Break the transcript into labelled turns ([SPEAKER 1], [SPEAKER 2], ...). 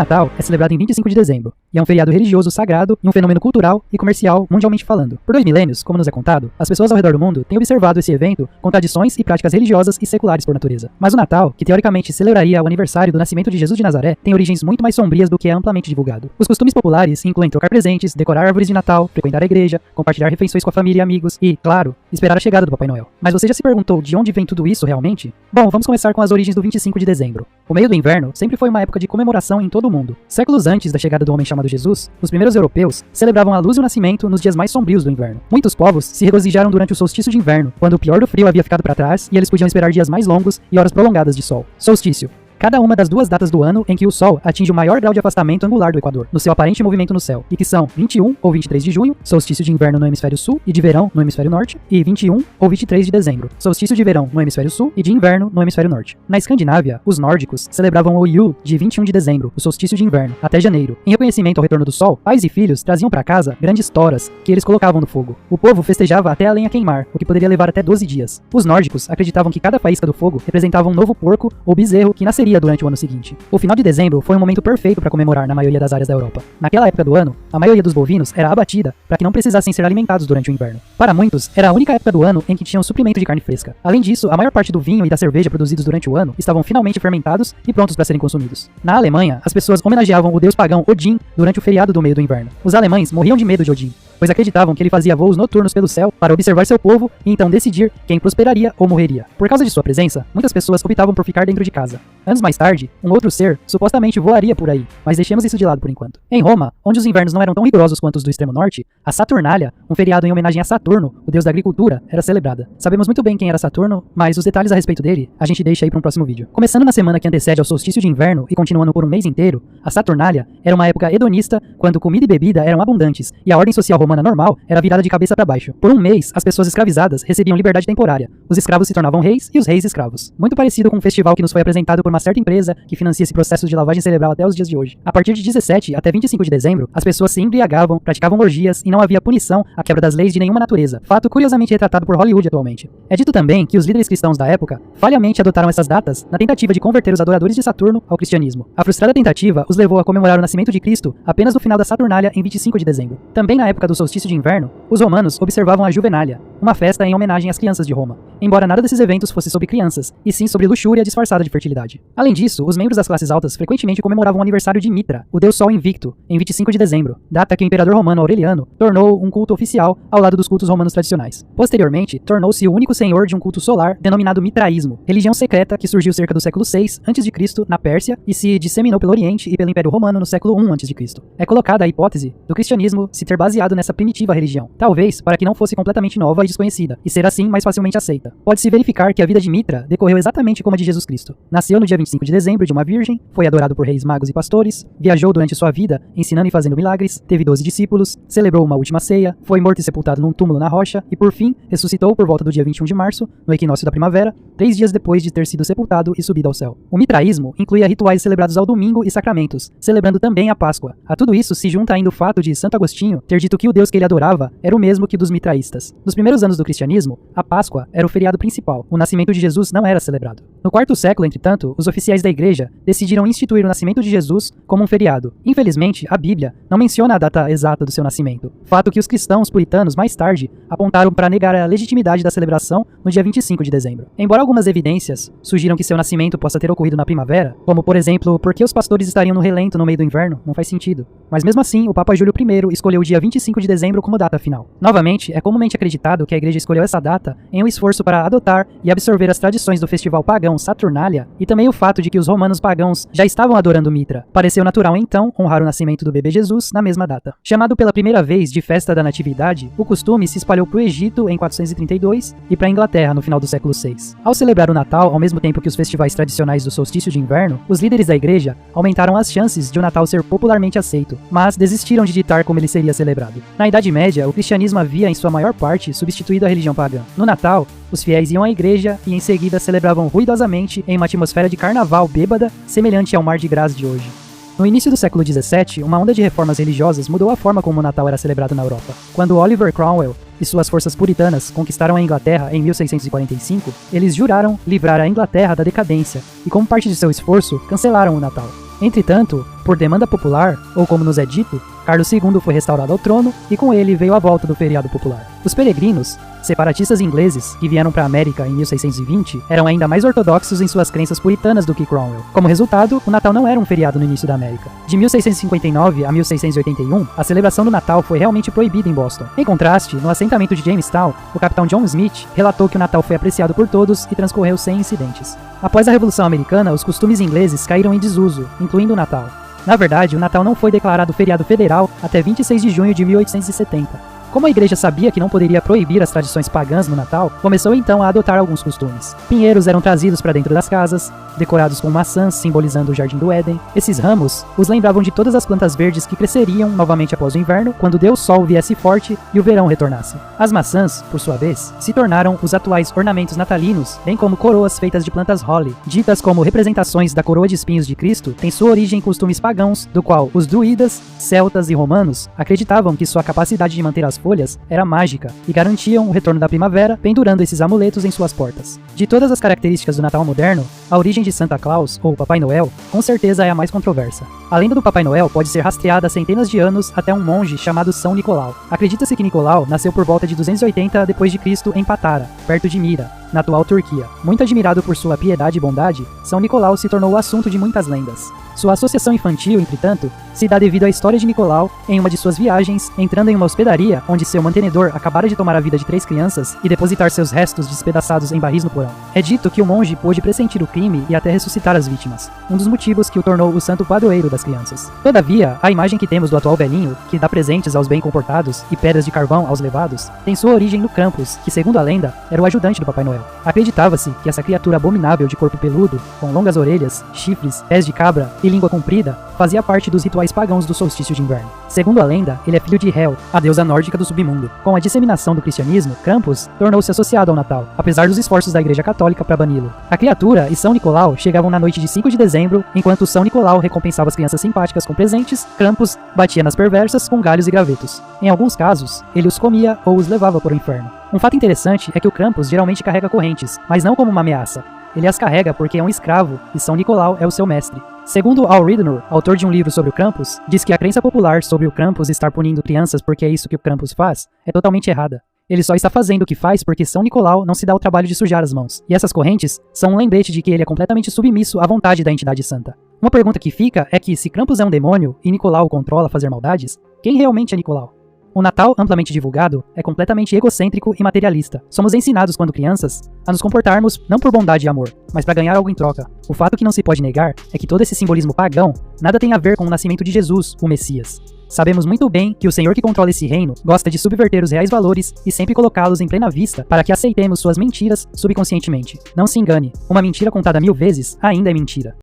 [SPEAKER 1] Natal é celebrado em 25 de dezembro, e é um feriado religioso sagrado e um fenômeno cultural e comercial mundialmente falando. Por 2 milênios, como nos é contado, as pessoas ao redor do mundo têm observado esse evento com tradições e práticas religiosas e seculares por natureza. Mas o Natal, que teoricamente celebraria o aniversário do nascimento de Jesus de Nazaré, tem origens muito mais sombrias do que é amplamente divulgado. Os costumes populares incluem trocar presentes, decorar árvores de Natal, frequentar a igreja, compartilhar refeições com a família e amigos e, claro, esperar a chegada do Papai Noel. Mas você já se perguntou de onde vem tudo isso realmente? Bom, vamos começar com as origens do 25 de dezembro. O meio do inverno sempre foi uma época de comemoração em todo o mundo. Séculos antes da chegada do homem chamado Jesus, os primeiros europeus celebravam a luz e o nascimento nos dias mais sombrios do inverno. Muitos povos se regozijaram durante o solstício de inverno, quando o pior do frio havia ficado para trás e eles podiam esperar dias mais longos e horas prolongadas de sol. Solstício: cada uma das 2 datas do ano em que o Sol atinge o maior grau de afastamento angular do Equador, no seu aparente movimento no céu, e que são 21 ou 23 de junho, solstício de inverno no hemisfério sul e de verão no hemisfério norte, e 21 ou 23 de dezembro, solstício de verão no hemisfério sul e de inverno no hemisfério norte. Na Escandinávia, os nórdicos celebravam o Yule de 21 de dezembro, o solstício de inverno, até janeiro. Em reconhecimento ao retorno do Sol, pais e filhos traziam para casa grandes toras que eles colocavam no fogo. O povo festejava até a lenha queimar, o que poderia levar até 12 dias. Os nórdicos acreditavam que cada faísca do fogo representava um novo porco ou bezerro que nasceria durante o ano seguinte. O final de dezembro foi um momento perfeito para comemorar na maioria das áreas da Europa. Naquela época do ano, a maioria dos bovinos era abatida para que não precisassem ser alimentados durante o inverno. Para muitos, era a única época do ano em que tinham suprimento de carne fresca. Além disso, a maior parte do vinho e da cerveja produzidos durante o ano estavam finalmente fermentados e prontos para serem consumidos. Na Alemanha, as pessoas homenageavam o deus pagão Odin durante o feriado do meio do inverno. Os alemães morriam de medo de Odin, pois acreditavam que ele fazia voos noturnos pelo céu para observar seu povo e então decidir quem prosperaria ou morreria. Por causa de sua presença, muitas pessoas optavam por ficar dentro de casa. Anos mais tarde, um outro ser supostamente voaria por aí, mas deixemos isso de lado por enquanto. Em Roma, onde os invernos não eram tão rigorosos quanto os do extremo norte, a Saturnália, um feriado em homenagem a Saturno, o deus da agricultura, era celebrada. Sabemos muito bem quem era Saturno, mas os detalhes a respeito dele a gente deixa aí para um próximo vídeo. Começando na semana que antecede ao solstício de inverno e continuando por um mês inteiro, a Saturnália era uma época hedonista quando comida e bebida eram abundantes e a ordem social romana normal era virada de cabeça para baixo. Por um mês, as pessoas escravizadas recebiam liberdade temporária. Os escravos se tornavam reis e os reis escravos. Muito parecido com um festival que nos foi apresentado por uma certa empresa que financia esse processo de lavagem cerebral até os dias de hoje. A partir de 17 até 25 de dezembro, as pessoas se embriagavam, praticavam orgias e não havia punição à quebra das leis de nenhuma natureza, fato curiosamente retratado por Hollywood atualmente. É dito também que os líderes cristãos da época falhamente adotaram essas datas na tentativa de converter os adoradores de Saturno ao cristianismo. A frustrada tentativa os levou a comemorar o nascimento de Cristo apenas no final da Saturnália em 25 de dezembro. Também na época do solstício de inverno, os romanos observavam a Juvenália, uma festa em homenagem às crianças de Roma, embora nada desses eventos fosse sobre crianças, e sim sobre luxúria disfarçada de fertilidade. Além disso, os membros das classes altas frequentemente comemoravam o aniversário de Mitra, o deus Sol invicto, em 25 de dezembro, data que o imperador romano Aureliano tornou um culto oficial ao lado dos cultos romanos tradicionais. Posteriormente, tornou-se o único senhor de um culto solar denominado mitraísmo, religião secreta que surgiu cerca do século 6 a.C. na Pérsia e se disseminou pelo Oriente e pelo Império Romano no século 1 a.C. É colocada a hipótese do cristianismo se ter baseado nessa primitiva religião, talvez para que não fosse completamente nova e desconhecida, e ser assim mais facilmente aceita. Pode-se verificar que a vida de Mitra decorreu exatamente como a de Jesus Cristo. Nasceu no dia 25 de dezembro de uma virgem, foi adorado por reis, magos e pastores, viajou durante sua vida ensinando e fazendo milagres, teve 12 discípulos, celebrou uma última ceia, foi morto e sepultado num túmulo na rocha e por fim ressuscitou por volta do dia 21 de março, no equinócio da primavera, 3 dias depois de ter sido sepultado e subido ao céu. O mitraísmo incluía rituais celebrados ao domingo e sacramentos, celebrando também a Páscoa. A tudo isso se junta ainda o fato de Santo Agostinho ter dito que o Deus que ele adorava era o mesmo que dos mitraístas. Nos primeiros anos do cristianismo, a Páscoa era o feriado principal. O nascimento de Jesus não era celebrado. No quarto século, entretanto, os oficiais da igreja decidiram instituir o nascimento de Jesus como um feriado. Infelizmente, a Bíblia não menciona a data exata do seu nascimento, fato que os cristãos puritanos mais tarde apontaram para negar a legitimidade da celebração no dia 25 de dezembro. Embora algumas evidências sugiram que seu nascimento possa ter ocorrido na primavera, como por exemplo, por que os pastores estariam no relento no meio do inverno, não faz sentido. Mas mesmo assim, o Papa Júlio I escolheu o dia 25 de dezembro como data final. Novamente, é comumente acreditado que a igreja escolheu essa data em um esforço para adotar e absorver as tradições do festival pagão Saturnália e também o fato de que os romanos pagãos já estavam adorando Mitra. Pareceu natural então honrar o nascimento do bebê Jesus na mesma data. Chamado pela primeira vez de Festa da Natividade, o costume se espalhou para o Egito em 432 e para a Inglaterra no final do século VI. Ao celebrar o Natal ao mesmo tempo que os festivais tradicionais do solstício de inverno, os líderes da igreja aumentaram as chances de o Natal ser popularmente aceito, mas desistiram de ditar como ele seria celebrado. Na Idade Média, o cristianismo havia em sua maior parte substituído a religião pagã. No Natal, os fiéis iam à igreja e em seguida celebravam ruidosamente em uma atmosfera de carnaval bêbada semelhante ao Mardi Gras de hoje. No início do século XVII, uma onda de reformas religiosas mudou a forma como o Natal era celebrado na Europa. Quando Oliver Cromwell e suas forças puritanas conquistaram a Inglaterra em 1645, eles juraram livrar a Inglaterra da decadência e, como parte de seu esforço, cancelaram o Natal. Entretanto, Por demanda popular, ou como nos é dito, Carlos II foi restaurado ao trono e com ele veio a volta do feriado popular. Os peregrinos, separatistas ingleses que vieram para a América em 1620, eram ainda mais ortodoxos em suas crenças puritanas do que Cromwell. Como resultado, o Natal não era um feriado no início da América. De 1659 a 1681, a celebração do Natal foi realmente proibida em Boston. Em contraste, no assentamento de Jamestown, o capitão John Smith relatou que o Natal foi apreciado por todos e transcorreu sem incidentes. Após a Revolução Americana, os costumes ingleses caíram em desuso, incluindo o Natal. Na verdade, o Natal não foi declarado feriado federal até 26 de junho de 1870. Como a igreja sabia que não poderia proibir as tradições pagãs no Natal, começou então a adotar alguns costumes. Pinheiros eram trazidos para dentro das casas, decorados com maçãs simbolizando o Jardim do Éden. Esses ramos os lembravam de todas as plantas verdes que cresceriam novamente após o inverno, quando Deus Sol viesse forte e o verão retornasse. As maçãs, por sua vez, se tornaram os atuais ornamentos natalinos, bem como coroas feitas de plantas holly, ditas como representações da coroa de espinhos de Cristo, tem sua origem em costumes pagãos, do qual os druidas, celtas e romanos acreditavam que sua capacidade de manter as folhas era mágica e garantiam o retorno da primavera, pendurando esses amuletos em suas portas. De todas as características do Natal moderno, a origem de Santa Claus, ou Papai Noel, com certeza é a mais controversa. A lenda do Papai Noel pode ser rastreada há centenas de anos até um monge chamado São Nicolau. Acredita-se que Nicolau nasceu por volta de 280 d.C. em Patara, perto de Mira, na atual Turquia. Muito admirado por sua piedade e bondade, São Nicolau se tornou o assunto de muitas lendas. Sua associação infantil, entretanto, se dá devido à história de Nicolau em uma de suas viagens, entrando em uma hospedaria onde seu mantenedor acabara de tomar a vida de 3 crianças e depositar seus restos despedaçados em barris no porão. É dito que o monge pôde pressentir o crime e até ressuscitar as vítimas, um dos motivos que o tornou o santo padroeiro das crianças. Todavia, a imagem que temos do atual velhinho, que dá presentes aos bem comportados e pedras de carvão aos levados, tem sua origem no Krampus, que segundo a lenda, era o ajudante do Papai Noel. Acreditava-se que essa criatura abominável de corpo peludo, com longas orelhas, chifres, pés de cabra e língua comprida, fazia parte dos rituais pagãos do solstício de inverno. Segundo a lenda, ele é filho de Hel, a deusa nórdica do submundo. Com a disseminação do cristianismo, Krampus tornou-se associado ao Natal, apesar dos esforços da Igreja Católica para bani-lo. A criatura e São Nicolau chegavam na noite de 5 de dezembro, enquanto São Nicolau recompensava as crianças simpáticas com presentes, Krampus batia nas perversas com galhos e gravetos. Em alguns casos, ele os comia ou os levava para o inferno. Um fato interessante é que o Krampus geralmente carrega correntes, mas não como uma ameaça. Ele as carrega porque é um escravo e São Nicolau é o seu mestre. Segundo Al Ridenour, autor de um livro sobre o Krampus, diz que a crença popular sobre o Krampus estar punindo crianças porque é isso que o Krampus faz é totalmente errada. Ele só está fazendo o que faz porque São Nicolau não se dá o trabalho de sujar as mãos. E essas correntes são um lembrete de que ele é completamente submisso à vontade da entidade santa. Uma pergunta que fica é que se Krampus é um demônio e Nicolau o controla a fazer maldades, quem realmente é Nicolau? O Natal, amplamente divulgado, é completamente egocêntrico e materialista. Somos ensinados, quando crianças, a nos comportarmos não por bondade e amor, mas para ganhar algo em troca. O fato que não se pode negar é que todo esse simbolismo pagão nada tem a ver com o nascimento de Jesus, o Messias. Sabemos muito bem que o Senhor que controla esse reino gosta de subverter os reais valores e sempre colocá-los em plena vista para que aceitemos suas mentiras subconscientemente. Não se engane, uma mentira contada 1000 vezes ainda é mentira.